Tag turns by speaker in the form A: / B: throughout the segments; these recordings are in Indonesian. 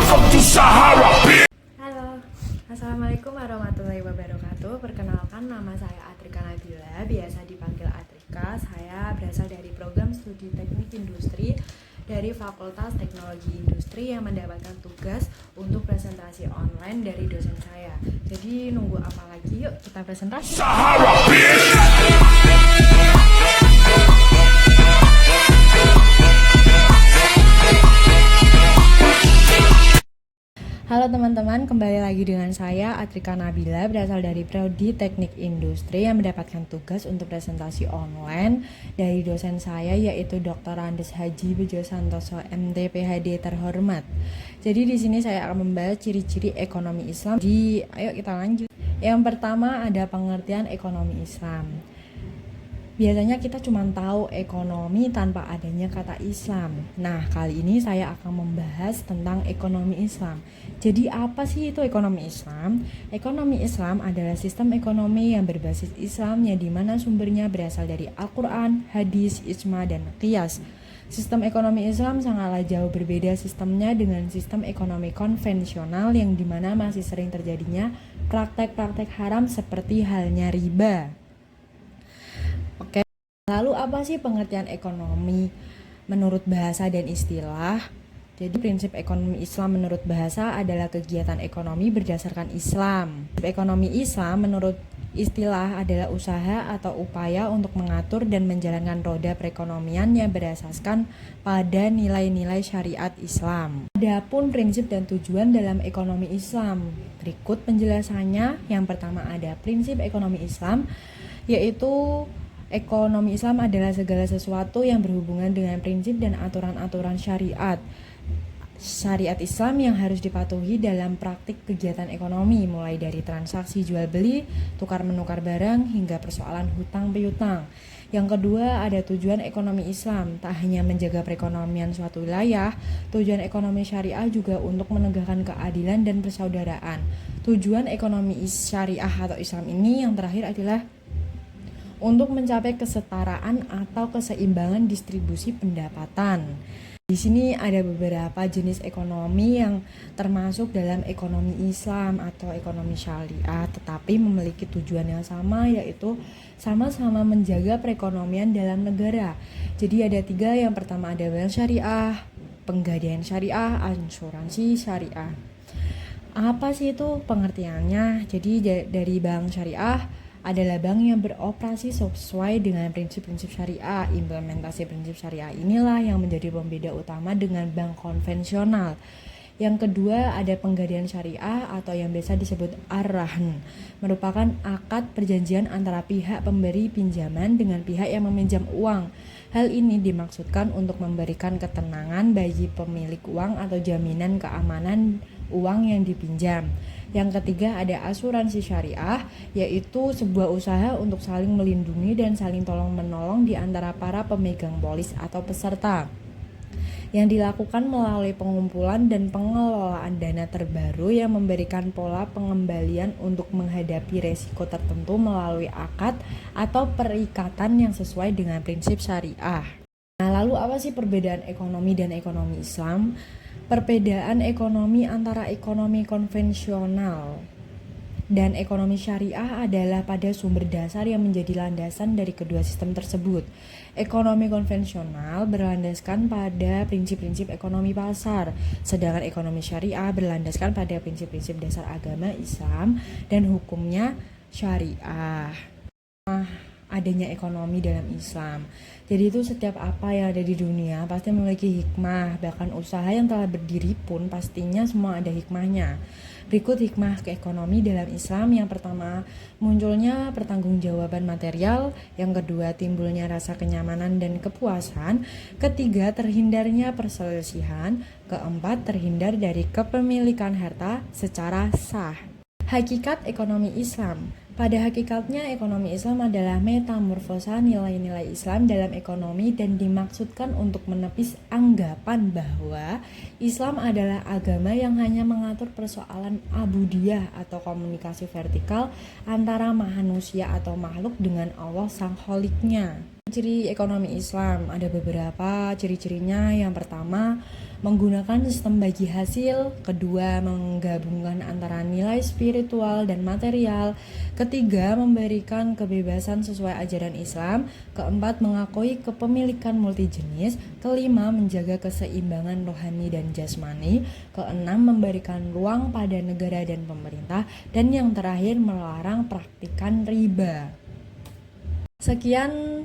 A: from to Sahara, bitch.
B: Halo, Assalamualaikum warahmatullahi wabarakatuh. Perkenalkan, nama saya Atrika Nabila, biasa dipanggil Atrika. Saya berasal dari program studi teknik industri dari Fakultas Teknologi Industri yang mendapatkan tugas untuk presentasi online dari dosen saya. Jadi nunggu apa lagi, yuk kita presentasi.
A: Sahara, bitch.
B: Halo teman-teman, kembali lagi dengan saya Atrika Nabila, berasal dari Prodi Teknik Industri yang mendapatkan tugas untuk presentasi online dari dosen saya, yaitu Dr. Andes Haji Bejo Santoso MT PhD terhormat. Jadi di sini saya akan membahas ciri-ciri ekonomi Islam. Ayo kita lanjut. Yang pertama ada pengertian ekonomi Islam. Biasanya kita cuma tahu ekonomi tanpa adanya kata Islam. Nah, kali ini saya akan membahas tentang ekonomi Islam. Jadi apa sih itu ekonomi Islam? Ekonomi Islam adalah sistem ekonomi yang berbasis Islam yang dimana sumbernya berasal dari Al-Quran, hadis, ijma, dan qiyas. Sistem ekonomi Islam sangatlah jauh berbeda sistemnya dengan sistem ekonomi konvensional yang dimana masih sering terjadinya praktek-praktek haram seperti halnya riba. Oke, lalu apa sih pengertian ekonomi menurut bahasa dan istilah? Jadi prinsip ekonomi Islam menurut bahasa adalah kegiatan ekonomi berdasarkan Islam. Ekonomi Islam menurut istilah adalah usaha atau upaya untuk mengatur dan menjalankan roda perekonomian yang berasaskan pada nilai-nilai syariat Islam. Adapun prinsip dan tujuan dalam ekonomi Islam, berikut penjelasannya. Yang pertama ada prinsip ekonomi Islam, yaitu ekonomi Islam adalah segala sesuatu yang berhubungan dengan prinsip dan aturan-aturan syariat Islam yang harus dipatuhi dalam praktik kegiatan ekonomi, mulai dari transaksi jual beli, tukar menukar barang, hingga persoalan hutang piutang. Yang kedua ada tujuan ekonomi Islam, tak hanya menjaga perekonomian suatu wilayah, tujuan ekonomi syariah juga untuk menegakkan keadilan dan persaudaraan. Tujuan ekonomi syariah atau Islam ini yang terakhir adalah untuk mencapai kesetaraan atau keseimbangan distribusi pendapatan. Di sini ada beberapa jenis ekonomi yang termasuk dalam ekonomi Islam atau ekonomi syariah, tetapi memiliki tujuan yang sama, yaitu sama-sama menjaga perekonomian dalam negara. Jadi ada 3, yang pertama ada bank syariah, penggadaian syariah, asuransi syariah. Apa sih itu pengertiannya? Jadi dari bank syariah adalah bank yang beroperasi sesuai dengan prinsip-prinsip syariah. Implementasi prinsip syariah inilah yang menjadi pembeda utama dengan bank konvensional. Yang kedua ada penggadaian syariah atau yang biasa disebut ar-rahn, merupakan akad perjanjian antara pihak pemberi pinjaman dengan pihak yang meminjam uang. Hal ini dimaksudkan untuk memberikan ketenangan bagi pemilik uang atau jaminan keamanan uang yang dipinjam. Yang ketiga ada asuransi syariah, yaitu sebuah usaha untuk saling melindungi dan saling tolong-menolong di antara para pemegang polis atau peserta, yang dilakukan melalui pengumpulan dan pengelolaan dana terbaru yang memberikan pola pengembalian untuk menghadapi resiko tertentu melalui akad atau perikatan yang sesuai dengan prinsip syariah. Nah, lalu apa sih perbedaan ekonomi dan ekonomi Islam? Perbedaan ekonomi antara ekonomi konvensional dan ekonomi syariah adalah pada sumber dasar yang menjadi landasan dari kedua sistem tersebut. Ekonomi konvensional berlandaskan pada prinsip-prinsip ekonomi pasar, sedangkan ekonomi syariah berlandaskan pada prinsip-prinsip dasar agama Islam dan hukumnya syariah. Adanya ekonomi dalam Islam. Jadi itu setiap apa yang ada di dunia pasti memiliki hikmah, bahkan usaha yang telah berdiri pun pastinya semua ada hikmahnya. Berikut hikmah ke ekonomi dalam Islam. Yang pertama, munculnya pertanggungjawaban material. Yang kedua, timbulnya rasa kenyamanan dan kepuasan. Ketiga, terhindarnya perselisihan. Keempat, terhindar dari kepemilikan harta secara sah. Hakikat ekonomi Islam. Pada hakikatnya ekonomi Islam adalah metamorfosa nilai-nilai Islam dalam ekonomi dan dimaksudkan untuk menepis anggapan bahwa Islam adalah agama yang hanya mengatur persoalan abudiyah atau komunikasi vertikal antara manusia atau makhluk dengan Allah sang Kholiknya. Ciri ekonomi Islam ada beberapa ciri-cirinya. Yang pertama, menggunakan sistem bagi hasil. Kedua, menggabungkan antara nilai spiritual dan material. Ketiga, memberikan kebebasan sesuai ajaran Islam. Keempat, mengakui kepemilikan multijenis. Kelima, menjaga keseimbangan rohani dan jasmani. Keenam, memberikan ruang pada negara dan pemerintah. Dan yang terakhir, melarang praktikan riba. Sekian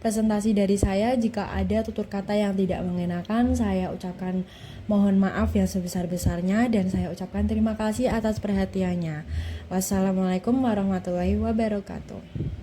B: presentasi dari saya. Jika ada tutur kata yang tidak mengenakan, saya ucapkan mohon maaf yang sebesar-besarnya, dan saya ucapkan terima kasih atas perhatiannya. Wassalamualaikum warahmatullahi wabarakatuh.